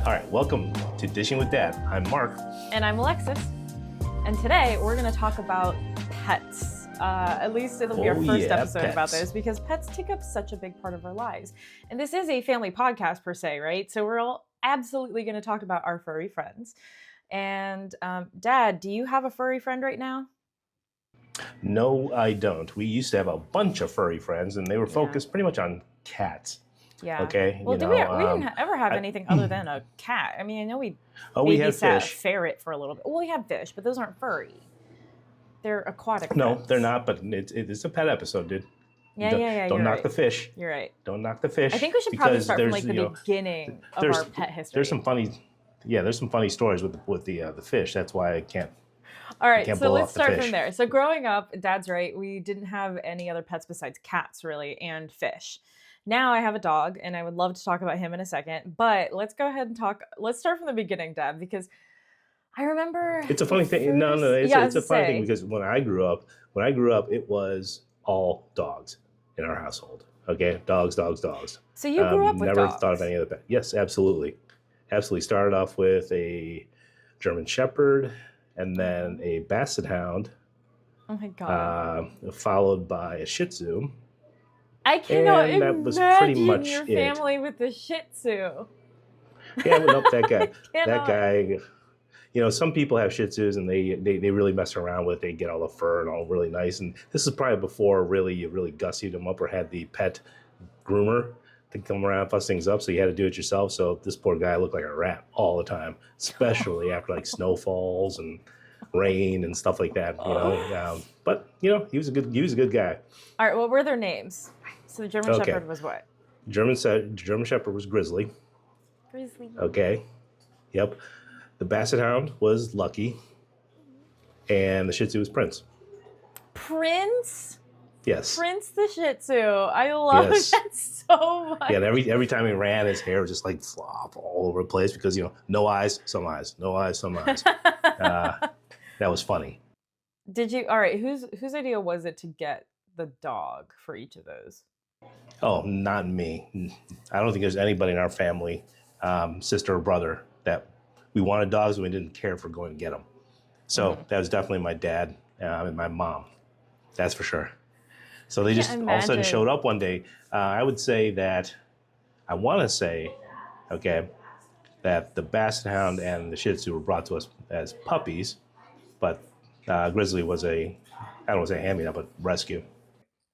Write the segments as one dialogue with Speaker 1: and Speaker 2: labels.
Speaker 1: All right, welcome to Dishing with Dad. I'm Mark.
Speaker 2: And I'm Alexis. And today we're going to talk about pets. At least it'll be our first episode about this because pets take up such a big part of our lives. And this is a family podcast per se, right? So we're all absolutely going to talk about our furry friends. And Dad, do you have a furry friend right now?
Speaker 1: No, I don't. We used to have a bunch of furry friends, and they were focused pretty much on cats.
Speaker 2: Yeah.
Speaker 1: Okay.
Speaker 2: Well, we didn't ever have anything other than a cat. I mean, I know we
Speaker 1: had
Speaker 2: babysat
Speaker 1: fish.
Speaker 2: A ferret for a little bit. Well, we have fish, but those aren't furry. They're aquatic.
Speaker 1: No,
Speaker 2: pets.
Speaker 1: they're not. But it's a pet episode, dude.
Speaker 2: Yeah.
Speaker 1: Don't knock
Speaker 2: right.
Speaker 1: the fish.
Speaker 2: You're right.
Speaker 1: Don't knock the fish.
Speaker 2: I think we should probably start from like the beginning of our pet history.
Speaker 1: There's some funny stories with the fish. That's why I can't.
Speaker 2: All right, so let's start from there. So growing up, Dad's right, we didn't have any other pets besides cats, really, and fish. Now I have a dog, and I would love to talk about him in a second. But let's go ahead and talk. Let's start from the beginning, Dad, because I remember.
Speaker 1: It's a funny thing. No, it's a funny thing because when I grew up, it was all dogs in our household. Okay, dogs.
Speaker 2: So you grew up with
Speaker 1: never
Speaker 2: dogs?
Speaker 1: Thought of any other pet. Yes, absolutely. Started off with a German Shepherd, and then a Basset Hound.
Speaker 2: Oh my God.
Speaker 1: Followed by a Shih Tzu.
Speaker 2: I cannot imagine
Speaker 1: that was pretty much
Speaker 2: your family with the Shih Tzu.
Speaker 1: Yeah, but nope, that guy. You know, some people have Shih Tzus and they really mess around with it. They get all the fur and all really nice. And this is probably before you really gussied them up or had the pet groomer to come around and fuss things up. So you had to do it yourself. So this poor guy looked like a rat all the time, especially after like snowfalls and rain and stuff like that. You know, but you know he was a good guy.
Speaker 2: All right, what were their names? So the German Shepherd was what?
Speaker 1: German Shepherd was Grizzly.
Speaker 2: Grizzly.
Speaker 1: Okay. Yep. The Basset Hound was Lucky. And the Shih Tzu was Prince.
Speaker 2: Prince?
Speaker 1: Yes.
Speaker 2: Prince the Shih Tzu. I love that so much.
Speaker 1: Yeah, and every time he ran, his hair would just like flop all over the place because, you know, no eyes, some eyes. No eyes, some eyes. That was funny.
Speaker 2: All right, whose idea was it to get the dog for each of those?
Speaker 1: Oh, not me. I don't think there's anybody in our family, sister or brother, that we wanted dogs and we didn't care for going to get them. So that was definitely my dad and my mom. That's for sure. So they just all of a sudden showed up one day. I want to say, that the Basset Hound and the Shih Tzu were brought to us as puppies, but Grizzly was I don't want to say hand-me-down, but rescue.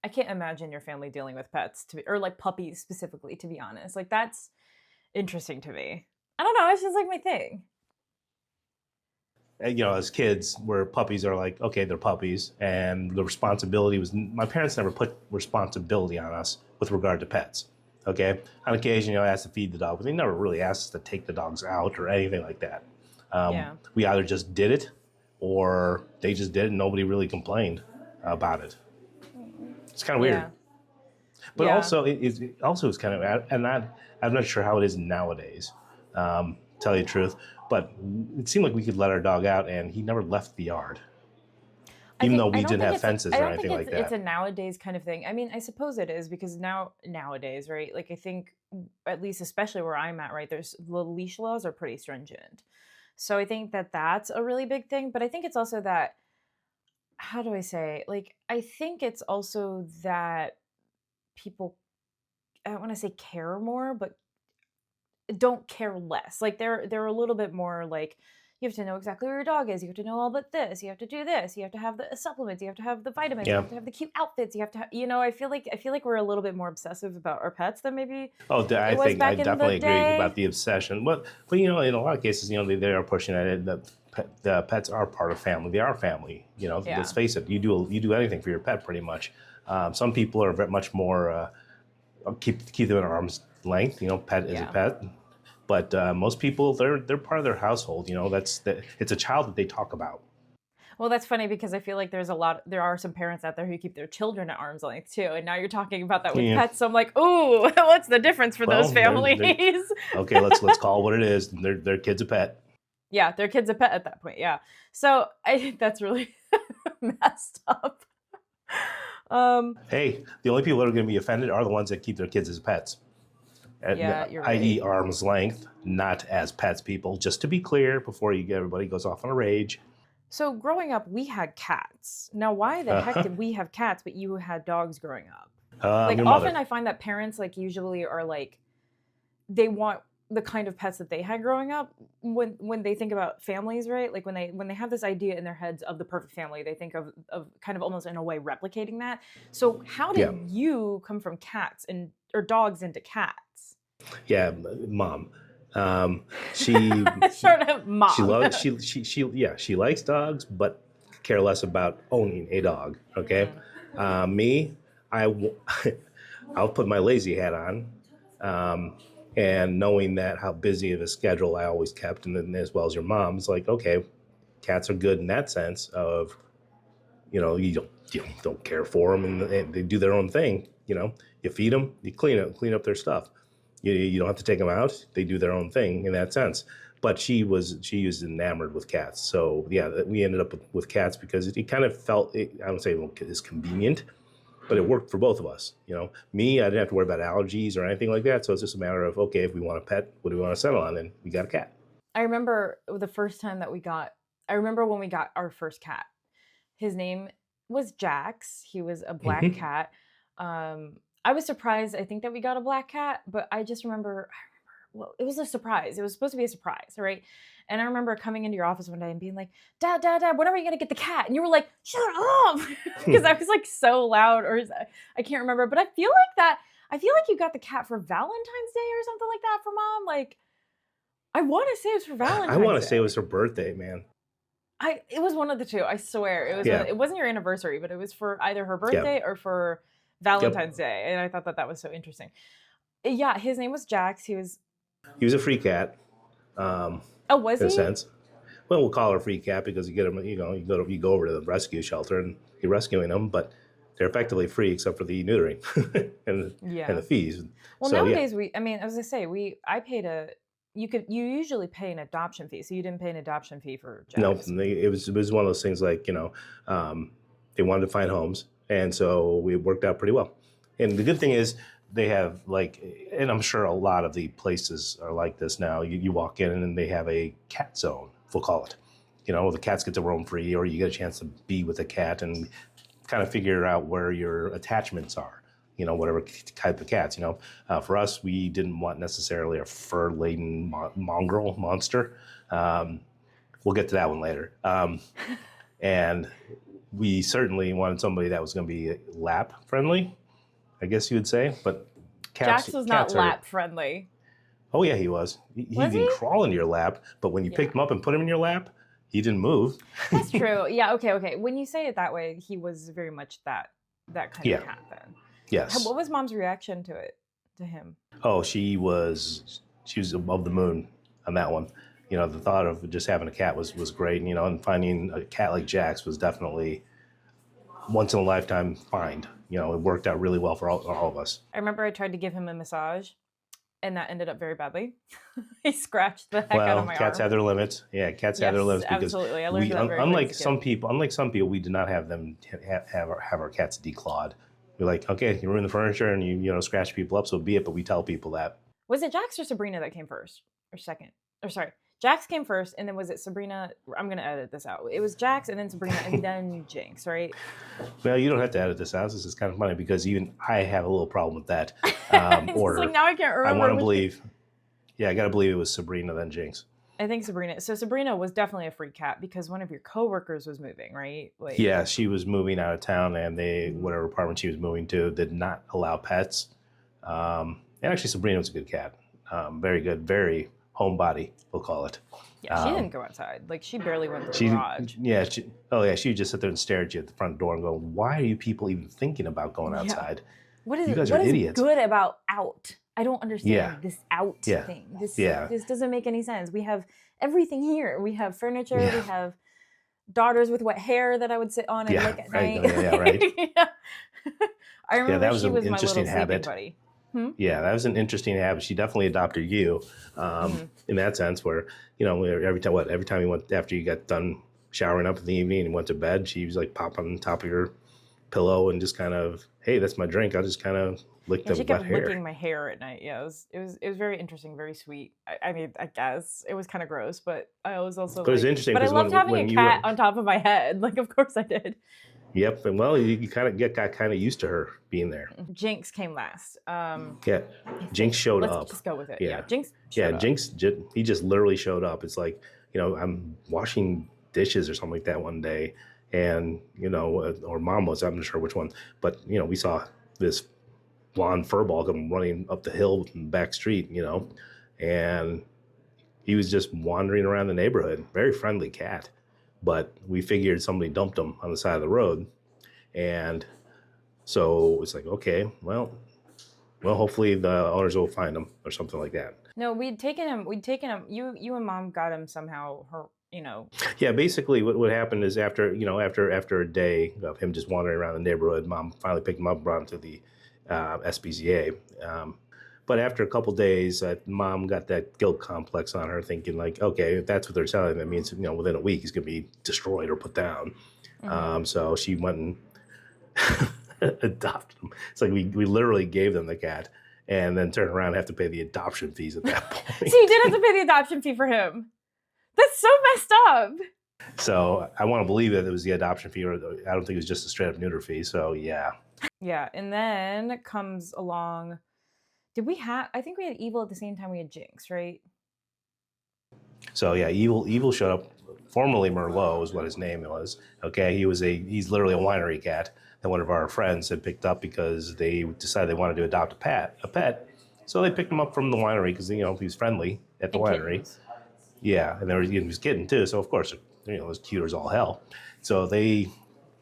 Speaker 2: I can't imagine your family dealing with pets, or like puppies specifically, to be honest. Like, that's interesting to me. I don't know, it's just like my thing.
Speaker 1: You know, as kids, where puppies are like, okay, they're puppies, and the responsibility was, my parents never put responsibility on us with regard to pets. Okay, on occasion, you know, I asked to feed the dog, but they never really asked us to take the dogs out or anything like that. We either just did it, or they just did it, and nobody really complained about it. It's kind of weird. But also, it was kind of, and I'm not sure how it is nowadays, tell you the truth, but it seemed like we could let our dog out, and he never left the yard. Even though we didn't have fences or anything like that.
Speaker 2: It's a nowadays kind of thing. I mean, I suppose it is because nowadays, right? Like I think, at least especially where I'm at, right? The leash laws are pretty stringent. So I think that that's a really big thing. But I think it's also that, how do I say? Like, I think it's also that people, I don't want to say care more, but don't care less. Like they're a little bit more like, you have to know exactly where your dog is. You have to know all but this. You have to do this. You have to have the supplements. You have to have the vitamins. You have to have the cute outfits. You have to, I feel like we're a little bit more obsessive about our pets than maybe.
Speaker 1: Oh, I definitely agree about the obsession. But you know, in a lot of cases, you know, they are pushing at it that the pets are part of family. They are family. You know, let's face it. You do anything for your pet pretty much. Some people are very much more keep them at arm's length. You know, pet is a pet. But most people, they're part of their household. You know, it's a child that they talk about.
Speaker 2: Well, that's funny because I feel like there are some parents out there who keep their children at arm's length too. And now you're talking about that with pets. So I'm like, ooh, what's the difference for those families?
Speaker 1: Okay, let's call it what it is. Their kid's a pet.
Speaker 2: Yeah, their kid's a pet at that point. Yeah. So I think that's really messed up.
Speaker 1: Hey, the only people that are going to be offended are the ones that keep their kids as pets.
Speaker 2: Yeah, you're
Speaker 1: i.e.
Speaker 2: right.
Speaker 1: arm's length, not as pets, people. Just to be clear, before everybody goes off on a rage.
Speaker 2: So growing up, we had cats. Now, why the heck
Speaker 1: Uh,
Speaker 2: did we have cats, but you had dogs growing up? Like
Speaker 1: your
Speaker 2: often
Speaker 1: mother.
Speaker 2: I find that parents like usually are like they want the kind of pets that they had growing up when they think about families, right? Like when they have this idea in their heads of the perfect family, they think of kind of almost in a way replicating that. So how
Speaker 1: Yeah,
Speaker 2: did you come from cats and or dogs into cats?
Speaker 1: yeah, mom. Um, she
Speaker 2: Sort of
Speaker 1: she
Speaker 2: mom.
Speaker 1: loves she likes dogs, but care less about owning a dog. Okay,
Speaker 2: Mm.
Speaker 1: me, I'll put my lazy hat on, um, and knowing that how busy of a schedule I always kept, and then as well as your mom, it's like, okay, cats are good in that sense of, you don't care for them, and they do their own thing. You feed them, you clean up their stuff. You don't have to take them out. They do their own thing in that sense. But she was enamored with cats. So yeah, we ended up with cats because it kind of felt, I would say, it's convenient, but it worked for both of us. Me, I didn't have to worry about allergies or anything like that. So it's just a matter of, okay, if we want a pet, what do we want to settle on? And we got a cat.
Speaker 2: I remember the first time that we got I remember when we got our first cat. His name was Jax. He was a black
Speaker 1: Hmm.
Speaker 2: cat. I was surprised, I think, that we got a black cat, but well, it was a surprise. It was supposed to be a surprise, right? And I remember coming into your office one day and being like, Dad, when are we gonna get the cat? And you were like, shut up, because I was like so loud, or I can't remember. But I feel like you got the cat for Valentine's Day or something like that for mom. Like I want to say it was for
Speaker 1: I want
Speaker 2: Valentine's
Speaker 1: to say it was
Speaker 2: Day.
Speaker 1: her birthday, man.
Speaker 2: It was one of the two. I swear
Speaker 1: Yeah.
Speaker 2: it wasn't your anniversary, but it was for either her
Speaker 1: Yeah.
Speaker 2: birthday or for
Speaker 1: Yep.
Speaker 2: Valentine's Day, and I thought that that was so interesting. Yeah, his name was Jax. He was
Speaker 1: He was a free cat, um,
Speaker 2: oh, was
Speaker 1: in a
Speaker 2: he?
Speaker 1: sense. Well, we'll call her a free cat because you get them. You go over to the rescue shelter and you're rescuing them, but they're effectively free except for the neutering and the
Speaker 2: Yeah.
Speaker 1: fees.
Speaker 2: Well,
Speaker 1: So yeah,
Speaker 2: nowadays I mean, as I say, I paid a you usually pay an adoption fee, so you didn't pay an adoption fee for
Speaker 1: no,
Speaker 2: Jax.
Speaker 1: it was one of those things like, they wanted to find homes, and so it worked out pretty well. And the good thing is they have, like, and I'm sure a lot of the places are like this now. You walk in and they have a cat zone, we'll call it. The cats get to roam free, or you get a chance to be with a cat and kind of figure out where your attachments are. Whatever type of cats. For us, we didn't want necessarily a fur-laden mongrel monster. Um, we'll get to that one later. And we certainly wanted somebody that was going to be lap friendly, I guess you would say. But cats,
Speaker 2: Jax was not
Speaker 1: cats are.
Speaker 2: lap friendly.
Speaker 1: Oh yeah, he was. He
Speaker 2: Was he?
Speaker 1: didn't crawl into your lap, but when you
Speaker 2: Yeah.
Speaker 1: picked him up and put him in your lap, he didn't move.
Speaker 2: That's true. Yeah, okay. When you say it that way, he was very much that kind of
Speaker 1: Yeah.
Speaker 2: cat then.
Speaker 1: Yes.
Speaker 2: What was mom's reaction to it, to him?
Speaker 1: Oh, she was above the moon on that one. The thought of just having a cat was great. And finding a cat like Jax was definitely once in a lifetime find. It worked out really well for all of us.
Speaker 2: I remember I tried to give him a massage, and that ended up very badly. He scratched the heck out of
Speaker 1: Well,
Speaker 2: my
Speaker 1: cats
Speaker 2: arm.
Speaker 1: have their limits. Yeah, cats have their
Speaker 2: Yes,
Speaker 1: limits because
Speaker 2: absolutely. I learned
Speaker 1: we,
Speaker 2: that very late as
Speaker 1: unlike
Speaker 2: a kid.
Speaker 1: some people, we did not have them have our cats declawed. We're like, okay, you ruin the furniture and you scratch people up, so be it. But we tell people that.
Speaker 2: Was it Jax or Sabrina that came first? Or second? Or sorry, Jax came first, and then was it Sabrina? I'm going to edit this out. It was Jax, and then Sabrina, and then Jinx, right?
Speaker 1: Well, you don't have to edit this out. This is kind of funny because even I have a little problem with that
Speaker 2: It's like
Speaker 1: order.
Speaker 2: now I can't
Speaker 1: I
Speaker 2: remember
Speaker 1: want to
Speaker 2: which.
Speaker 1: believe. Yeah, I got to believe it was Sabrina then Jinx.
Speaker 2: I think Sabrina. So Sabrina was definitely a free cat because one of your coworkers was moving, right? Like,
Speaker 1: Yeah, she was moving out of town, and whatever apartment she was moving to did not allow pets. And actually, Sabrina was a good cat. Very good, very homebody, we'll call it.
Speaker 2: yeah, she didn't go outside. Like, she barely went to the
Speaker 1: She,
Speaker 2: garage.
Speaker 1: yeah, oh yeah, she would just sit there and stare at you at the front door and go, "Why are you people even thinking about going
Speaker 2: Yeah.
Speaker 1: outside?
Speaker 2: What is
Speaker 1: You guys are
Speaker 2: what is
Speaker 1: idiots."
Speaker 2: good about out? I don't
Speaker 1: Yeah,
Speaker 2: understand this out
Speaker 1: yeah,
Speaker 2: thing. This
Speaker 1: yeah,
Speaker 2: this doesn't make any sense. We have everything here. We have furniture. We
Speaker 1: yeah,
Speaker 2: have daughters with wet hair that I would sit on and
Speaker 1: yeah.
Speaker 2: lick at
Speaker 1: Right,
Speaker 2: night.
Speaker 1: oh, yeah, right.
Speaker 2: Yeah. I
Speaker 1: Yeah,
Speaker 2: remember
Speaker 1: that was
Speaker 2: she
Speaker 1: an
Speaker 2: was my little
Speaker 1: interesting
Speaker 2: sleeping
Speaker 1: habit.
Speaker 2: buddy. Hmm?
Speaker 1: Yeah, that was an interesting habit. She definitely adopted you,
Speaker 2: Hmm.
Speaker 1: in that sense. Where every time you went after you got done showering up in the evening and went to bed, she was like pop on top of your pillow and just kind of, hey, that's my drink. I'll just kind of lick
Speaker 2: Yeah,
Speaker 1: the
Speaker 2: she kept
Speaker 1: wet hair.
Speaker 2: licking my hair at night. Yeah, it was very interesting, very sweet. I mean, I guess it was kind of gross, but I was also
Speaker 1: But it's
Speaker 2: like,
Speaker 1: interesting
Speaker 2: but I
Speaker 1: because
Speaker 2: loved having a
Speaker 1: when you
Speaker 2: cat on top of my head. Like, of course I did.
Speaker 1: yep, and well, you kind of got kind of used to her being there.
Speaker 2: Jinx came last.
Speaker 1: Yeah,
Speaker 2: I
Speaker 1: Jinx
Speaker 2: think.
Speaker 1: showed
Speaker 2: Let's
Speaker 1: up.
Speaker 2: just go with it. Yeah,
Speaker 1: Yeah,
Speaker 2: Jinx
Speaker 1: yeah,
Speaker 2: showed up.
Speaker 1: Jinx. He just literally showed up. It's like, I'm washing dishes or something like that one day, and or mom was. I'm not sure which one, but we saw this blonde furball come running up the hill in the back street. And he was just wandering around the neighborhood. Very friendly cat, but we figured somebody dumped him on the side of the road, and so it's like, okay, well, hopefully the owners will find him or something like that.
Speaker 2: No, we'd taken him. We'd taken him. You and mom got him somehow. Her, you know.
Speaker 1: Yeah, basically what happened is after a day of him just wandering around the neighborhood, mom finally picked him up and brought him to the SPCA. But after a couple days, mom got that guilt complex on her, thinking like, okay, if that's what they're selling, that means within a week he's going to be destroyed or put down. So she went and adopted him. It's like we literally gave them the cat and then turn around and have to pay the adoption fees at that point.
Speaker 2: So you did have to pay the adoption fee for him. That's so messed up.
Speaker 1: So I want to believe that it was the adoption fee, or I don't think it was just a straight up neuter fee. So yeah.
Speaker 2: Yeah, and then comes along. Did we have? I think we had Evil at the same time we had Jinx, right?
Speaker 1: So yeah, Evil showed up. Formerly Merlot is what his name was. Okay, he's literally a winery cat that one of our friends had picked up because they decided they wanted to adopt a pet. So they picked him up from the winery because he was friendly at the
Speaker 2: And
Speaker 1: winery.
Speaker 2: kittens.
Speaker 1: Yeah, and he was kitten too. So of course, it was cute as all hell. So they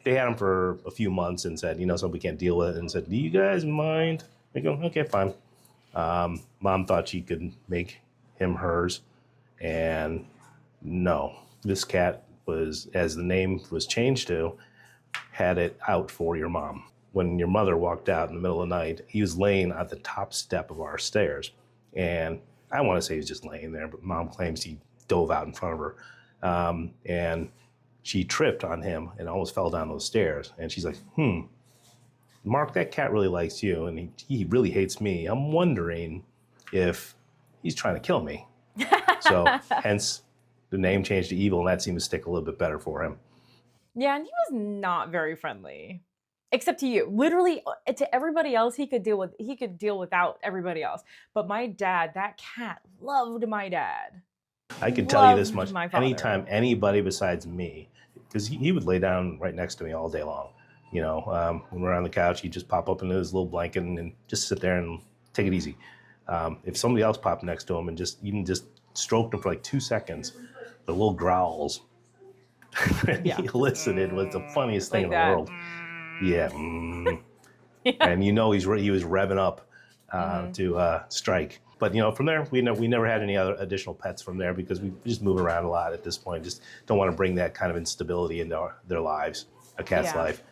Speaker 1: had him for a few months and said, so we can't deal with it, and said, do you guys mind? They go, okay, fine. Mom thought she could make him hers, and no, this cat was, as the name was changed to, had it out for your mom. When your mother walked out in the middle of the night, he was laying at the top step of our stairs, and I want to say he was just laying there, but mom claims he dove out in front of her, and she tripped on him and almost fell down those stairs. And she's like, Mark, that cat really likes you, and he really hates me. I'm wondering if he's trying to kill me. So hence the name changed to Evil, and that seemed to stick a little bit better for him.
Speaker 2: Yeah, and he was not very friendly, except to you. Literally, to everybody else, he could deal without everybody else. But my dad, that cat, loved my dad.
Speaker 1: I can tell you this
Speaker 2: Loved
Speaker 1: much:
Speaker 2: my father.
Speaker 1: anytime anybody besides me, because he would lay down right next to me all day long. When we're on the couch, he'd just pop up into his little blanket and just sit there and take it easy. If somebody else popped next to him and just stroked him for like 2 seconds, the little growls
Speaker 2: Yeah.
Speaker 1: he elicited was the funniest thing
Speaker 2: Like
Speaker 1: in the
Speaker 2: that.
Speaker 1: world. Yeah. And he was revving up to strike. But from there, we never had any other additional pets from there because we just move around a lot at this point. Just don't want to bring that kind of instability into their lives, a cat's
Speaker 2: Yeah.
Speaker 1: life.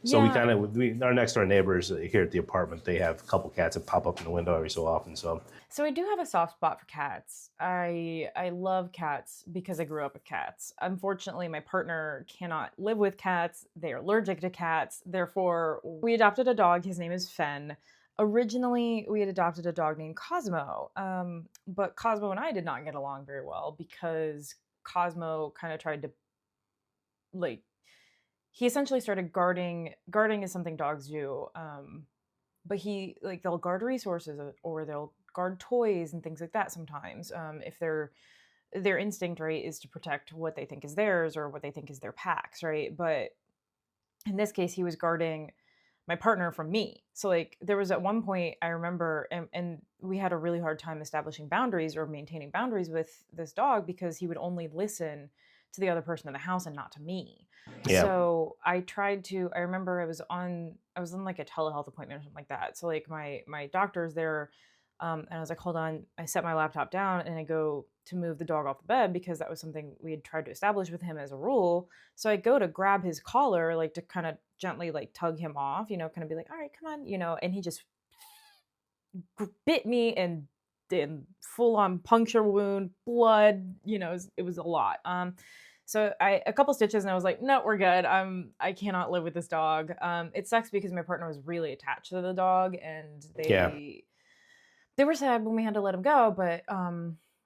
Speaker 1: So
Speaker 2: Yeah.
Speaker 1: our next door neighbors here at the apartment, they have a couple cats that pop up in the window every so often. So
Speaker 2: So I do have a soft spot for cats. I love cats because I grew up with cats. Unfortunately, my partner cannot live with cats. They are allergic to cats. Therefore, we adopted a dog. His name is Fen. Originally, we had adopted a dog named Cosmo, but Cosmo and I did not get along very well because Cosmo kind of tried to, like, he essentially started guarding. Guarding is something dogs do, but they'll guard resources or they'll guard toys and things like that sometimes, if their instinct, right, is to protect what they think is theirs or what they think is their packs, right? But in this case, he was guarding my partner from me. So like there was at one point I remember, and we had a really hard time establishing boundaries or maintaining boundaries with this dog because he would only listen to the other person in the house and not to me.
Speaker 1: yeah.
Speaker 2: So I remember I was on like a telehealth appointment or something like that. So like my doctor's there, and I was like, hold on. I set my laptop down and I go to move the dog off the bed because that was something we had tried to establish with him as a rule. So I go to grab his collar, like to kind of gently like tug him off, kind of be like, all right, come on, and he just bit me and full on puncture wound, blood, it was a lot. So a couple stitches and I was like, no, we're good. I cannot live with this dog. It sucks because my partner was really attached to the dog, and
Speaker 1: Yeah.
Speaker 2: they were sad when we had to let him go. But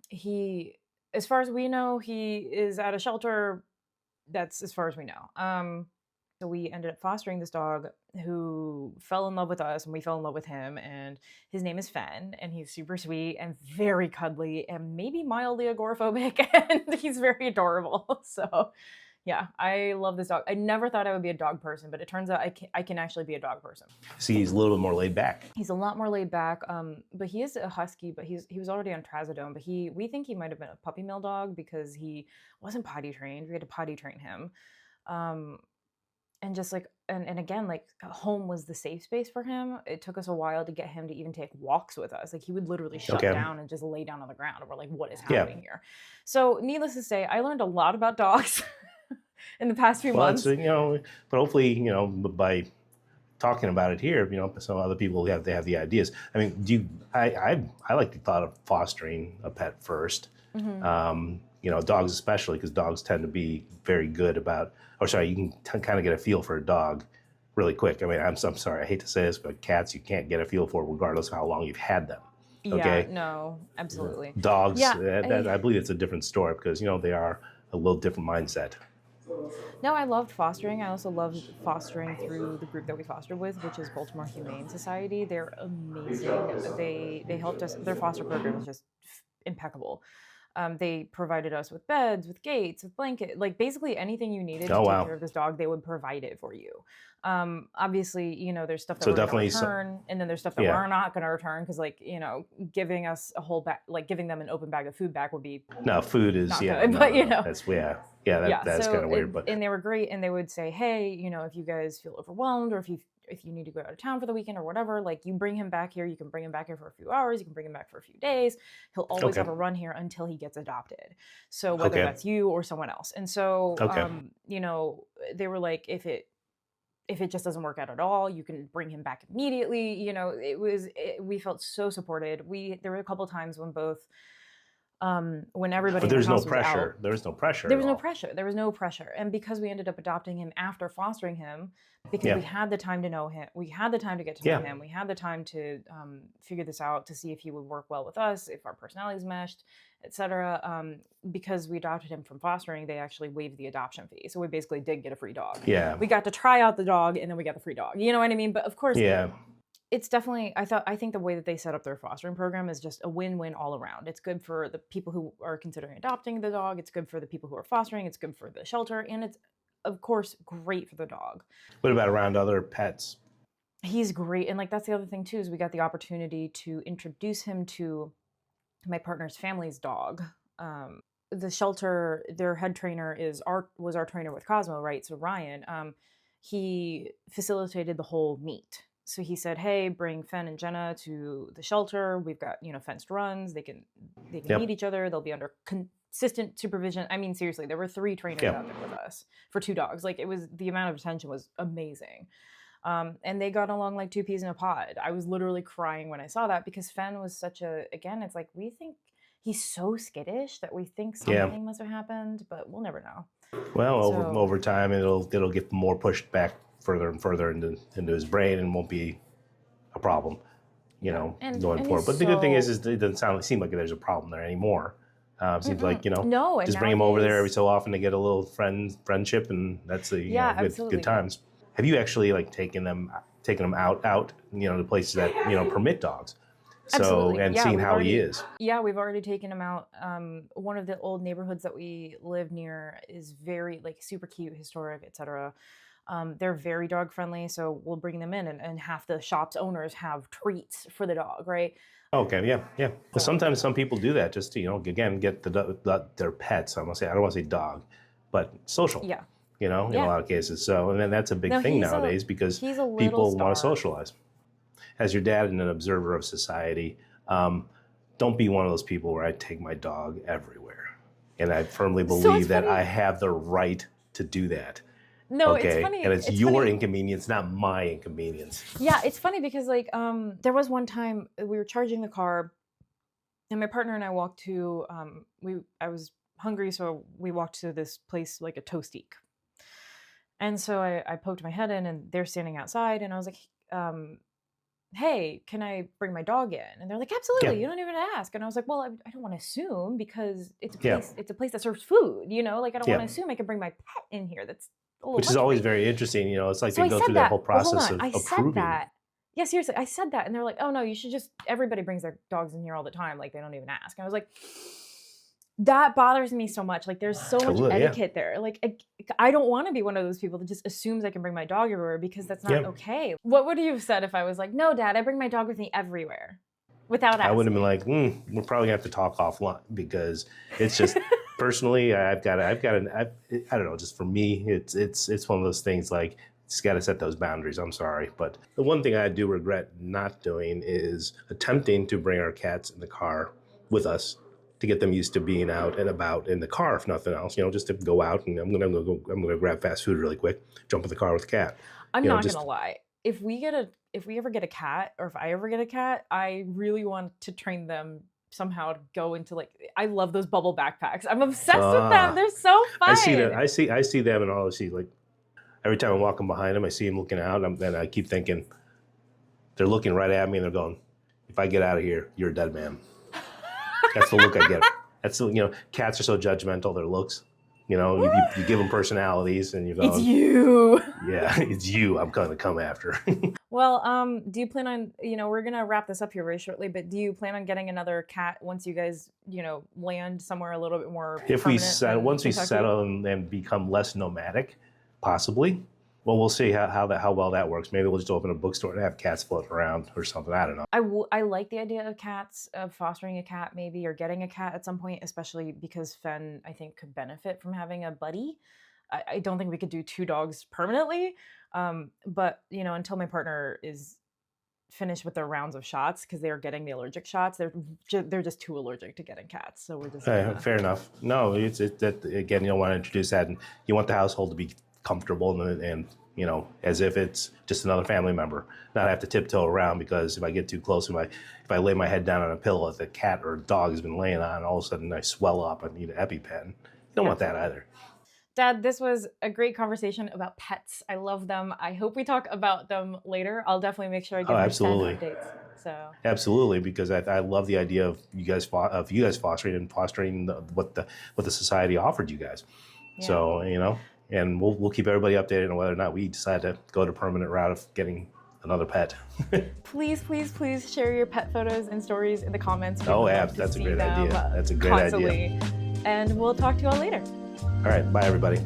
Speaker 2: he, as far as we know, he is at a shelter. That's as far as we know. So we ended up fostering this dog who fell in love with us, and we fell in love with him. And his name is Fen, and he's super sweet and very cuddly and maybe mildly agoraphobic, and he's very adorable. So yeah, I love this dog. I never thought I would be a dog person, but it turns out I can actually be a dog person.
Speaker 1: See, he's a little bit more laid back.
Speaker 2: He's a lot more laid back, but he is a husky. But he was already on trazodone. But we think he might have been a puppy mill dog because he wasn't potty trained. We had to potty train him, and just like and again, like home was the safe space for him. It took us a while to get him to even take walks with us. Like he would literally shut
Speaker 1: Okay.
Speaker 2: down and just lay down on the ground, and we're like, what is
Speaker 1: Yeah.
Speaker 2: happening here? So needless to say, I learned a lot about dogs in the past few
Speaker 1: Well,
Speaker 2: months.
Speaker 1: that's, but hopefully, by talking about it here, some other people they have the ideas. I mean, I like the thought of fostering a pet first. Dogs especially, because dogs tend to be very good about, you can kind of get a feel for a dog really quick. I mean, I'm sorry, I hate to say this, but cats, you can't get a feel for regardless of how long you've had them. Okay.
Speaker 2: Yeah, no, absolutely.
Speaker 1: Dogs,
Speaker 2: Yeah,
Speaker 1: I believe it's a different story because, they are a little different mindset.
Speaker 2: No, I loved fostering. I also loved fostering through the group that we fostered with, which is Baltimore Humane Society. They're amazing. They helped us. Their foster program is just impeccable. They provided us with beds, with gates, with blanket, like basically anything you needed to take care of this dog, they would provide it for you. Obviously, there's stuff that we're going to return, and then there's stuff that we're not going to return because, giving us a whole bag, giving them an open bag of food back would be
Speaker 1: food is
Speaker 2: not good, but
Speaker 1: that's that's
Speaker 2: so
Speaker 1: kind of weird. But
Speaker 2: and they were great, and they would say, hey, if you guys feel overwhelmed, or if you need to go out of town for the weekend or whatever, like you bring him back here. You can bring him back here for a few hours. You can bring him back for a few days. He'll always have a run here until he gets adopted. So whether that's you or someone else. And so, they were like, if it just doesn't work out at all, you can bring him back immediately. We felt so supported. There were a couple of times when both, when everybody
Speaker 1: but
Speaker 2: in the house
Speaker 1: no
Speaker 2: was
Speaker 1: pressure.
Speaker 2: out,
Speaker 1: There was no pressure.
Speaker 2: there was no pressure. There was no pressure. And because we ended up adopting him after fostering him, because we had the time to know him, we had the time to get to know him, we had the time to figure this out, to see if he would work well with us, if our personalities meshed, etc. Because we adopted him from fostering, they actually waived the adoption fee. So we basically did get a free dog.
Speaker 1: Yeah.
Speaker 2: We got to try out the dog, and then we got the free dog. You know what I mean? But of course, it's definitely, I think the way that they set up their fostering program is just a win-win all around. It's good for the people who are considering adopting the dog. It's good for the people who are fostering. It's good for the shelter. And it's, of course, great for the dog.
Speaker 1: What about around other pets?
Speaker 2: He's great. And that's the other thing too, is we got the opportunity to introduce him to my partner's family's dog. The shelter, their head trainer was our trainer with Cosmo, right? So Ryan, he facilitated the whole meet. So he said, hey, bring Fen and Jenna to the shelter. We've got, fenced runs. They can meet each other. They'll be under consistent supervision. I mean, seriously, there were 3 trainers out there with us for 2 dogs. The amount of attention was amazing. And they got along like 2 peas in a pod. I was literally crying when I saw that, because Fen was it's like, we think he's so skittish that we think something must have happened, but we'll never know.
Speaker 1: Well, over time, it'll get more pushed back further and further into his brain, and won't be a problem, going forward. But the good thing is it doesn't seem like there's a problem there anymore. Seems like,
Speaker 2: no,
Speaker 1: just bring him over there every so often to get a little friendship, and that's good times. Have you actually taken them out, to places that, permit dogs? So, and seeing how he is.
Speaker 2: Yeah, we've already taken him out. One of the old neighborhoods that we live near is very super cute, historic, etc. They're very dog friendly, so we'll bring them in, and half the shop's owners have treats for the dog, right?
Speaker 1: Okay, yeah. Well, sometimes some people do that just to, again, get their pets. I don't want to say dog, but social.
Speaker 2: Yeah.
Speaker 1: In a lot of cases. So, and then that's a big thing nowadays, because people want to socialize. As your dad and an observer of society, don't be one of those people where I take my dog everywhere. And I firmly believe that I have the right to do that.
Speaker 2: No, it's funny.
Speaker 1: And it's your inconvenience, not my inconvenience.
Speaker 2: Yeah, it's funny because there was one time we were charging the car, and my partner and I walked to I was hungry, so we walked to this place like a Toastique. And so I poked my head in, and they're standing outside, and I was like, hey, can I bring my dog in? And they're like,
Speaker 1: Yeah.
Speaker 2: absolutely, you don't even ask. And I was like, well, I don't want to assume because
Speaker 1: Yeah.
Speaker 2: it's a place that serves food, like I don't want
Speaker 1: Yeah.
Speaker 2: to assume I can bring my pet in here. That's a little
Speaker 1: Which
Speaker 2: much
Speaker 1: is
Speaker 2: for
Speaker 1: always
Speaker 2: me.
Speaker 1: very interesting. It's like
Speaker 2: So
Speaker 1: they
Speaker 2: I
Speaker 1: go
Speaker 2: said
Speaker 1: through that
Speaker 2: that.
Speaker 1: whole
Speaker 2: Well, hold
Speaker 1: process
Speaker 2: on.
Speaker 1: of
Speaker 2: I said
Speaker 1: approving.
Speaker 2: that. Yeah, seriously, I said that, and they're like, "Oh no, you should just." Everybody brings their dogs in here all the time, like they don't even ask. And I was like, that bothers me so much. Like, there's so much
Speaker 1: Absolutely, yeah.
Speaker 2: etiquette there. Like, I don't want to be one of those people that just assumes I can bring my dog everywhere because that's not
Speaker 1: Yeah.
Speaker 2: okay. What would you have said if I was like, "No, Dad, I bring my dog with me everywhere," without
Speaker 1: I would have been
Speaker 2: asking?
Speaker 1: like, we're probably gonna have to talk offline because it's just personally, I don't know, just for me, it's one of those things like just got to set those boundaries. I'm sorry, but the one thing I do regret not doing is attempting to bring our cats in the car with us to get them used to being out and about in the car, if nothing else. Just to go out and I'm gonna grab fast food really quick, jump in the car with the cat.
Speaker 2: I'm not gonna
Speaker 1: Just
Speaker 2: lie. If we ever get a cat, or if I ever get a cat, I really want to train them somehow to go into like I love those bubble backpacks. I'm obsessed with them. They're so
Speaker 1: I see that.
Speaker 2: fun.
Speaker 1: I see them, and all I see like every time I'm walking behind them, I see them looking out, and I keep thinking they're looking right at me, and they're going, "If I get out of here, you're a dead man." That's the look I get. That's cats are so judgmental. Their looks, you give them personalities, and you go,
Speaker 2: It's you.
Speaker 1: "Yeah, it's you. I'm going to come after."
Speaker 2: Well, do you plan on, we're gonna wrap this up here very shortly, but do you plan on getting another cat once you guys, land somewhere a little bit more
Speaker 1: If we
Speaker 2: permanent than
Speaker 1: once we
Speaker 2: Kentucky?
Speaker 1: settle and become less nomadic, possibly. Well, we'll see how well that works. Maybe we'll just open a bookstore and have cats floating around or something. I don't know.
Speaker 2: I like the idea of cats, of fostering a cat maybe, or getting a cat at some point, especially because Fen, I think, could benefit from having a buddy. I don't think we could do 2 dogs permanently, but, until my partner is finished with their rounds of shots, because they are getting the allergic shots, they're just too allergic to getting cats, so we're just gonna.
Speaker 1: Fair enough. No, it's that again. You don't want to introduce that, and you want the household to be comfortable and as if it's just another family member, not have to tiptoe around because if I get too close, if I lay my head down on a pillow that the cat or dog has been laying on, all of a sudden I swell up and need an EpiPen. You don't want that either.
Speaker 2: Dad, this was a great conversation about pets. I love them. I hope we talk about them later. I'll definitely make sure I give my Fen
Speaker 1: absolutely.
Speaker 2: updates. So
Speaker 1: Absolutely, because I love the idea of you guys fostering what the society offered you guys.
Speaker 2: yeah.
Speaker 1: So and we'll keep everybody updated on whether or not we decide to go the permanent route of getting another pet.
Speaker 2: Please, please, please share your pet photos and stories in the comments.
Speaker 1: Oh, that's a great idea. That's a great idea.
Speaker 2: And we'll talk to you all later.
Speaker 1: All right, bye everybody.